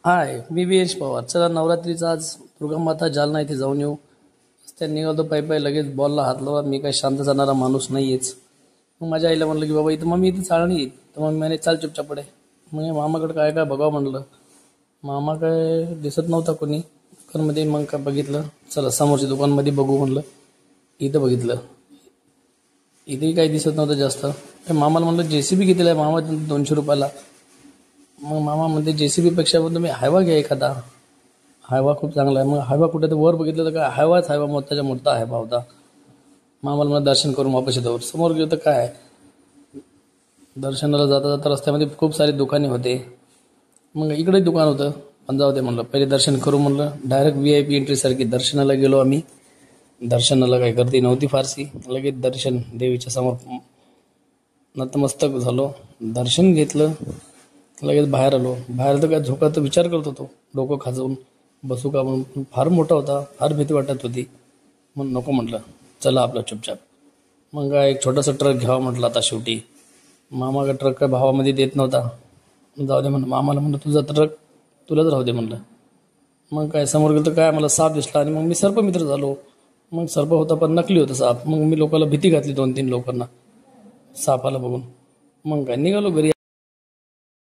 हाय, मी वीरेश पवार. चला नवरात्रीचा आज दुर्गामाता जालना इथे जाऊन येऊ. त्या निघालो पायी लगेच बॉलला हात लावा. मी काही शांत जाणारा माणूस नाहीयेच. मग माझ्या आईला म्हणलं की बाबा इथं मम्मी इथे चाळ नाही. तर मम्मी म्हणे चाल चुपचाप पुढे. मग मामाकडे काय काय बघावं म्हणलं. मामा काय दिसत नव्हता कोणी दुकानमध्ये. मग काय बघितलं, चला समोरच्या दुकानमध्ये बघू म्हणलं. इथं बघितलं, इथेही काही दिसत नव्हतं जास्त. मामाला म्हणलं जेसीबी कितीला आहे मामा? 200 रुपयाला. मग मामा म्हणते जेसीबी पेक्षा पण तुम्ही हायवा घ्या एखादा, हायवा खूप चांगला आहे. मग हायवा कुठे तर वर बघितलं तर काय हायवाच हायवा मोठाच्या मोठा हायवा होता. मामाला मला दर्शन करून वापस येतो. समोर गेलं तर काय दर्शनाला जाता जाता रस्त्यामध्ये खूप सारे दुकाने होते. मग इकडे दुकान होतं, पण जाऊ दे म्हणलं पहिले दर्शन करू म्हणलं. डायरेक्ट VIP एंट्री सारखी दर्शनाला गेलो आम्ही. दर्शनाला काही गर्दी नव्हती फारशी. लगेच दर्शन देवीच्या समोर नतमस्तक झालो, दर्शन घेतलं. लगेच बाहेर आलो. बाहेर तर काय झोकाचा विचार करत होतो, डोकं खाजवून बसू का म्हणून. फार मोठा होता, फार भीती वाटत होती. मग नको म्हटलं, चला आपलं चुपचाप. मग काय एक छोटासा ट्रक घ्यावा म्हटलं. आता शेवटी मामा का ट्रक काय भावामध्ये देत नव्हता. जाऊ दे म्हणलं, मामाला म्हणलं तुझा ट्रक तुलाच राहू दे म्हणलं. मग काय समोर गेलं तर काय मला साप दिसला आणि मग मी सर्पमित्र झालो. मग सर्प होता पण नकली होता साप. मग मी लोकांना भीती घातली, 2-3 लोकांना सापाला बघून. मग काय निघालो घरी.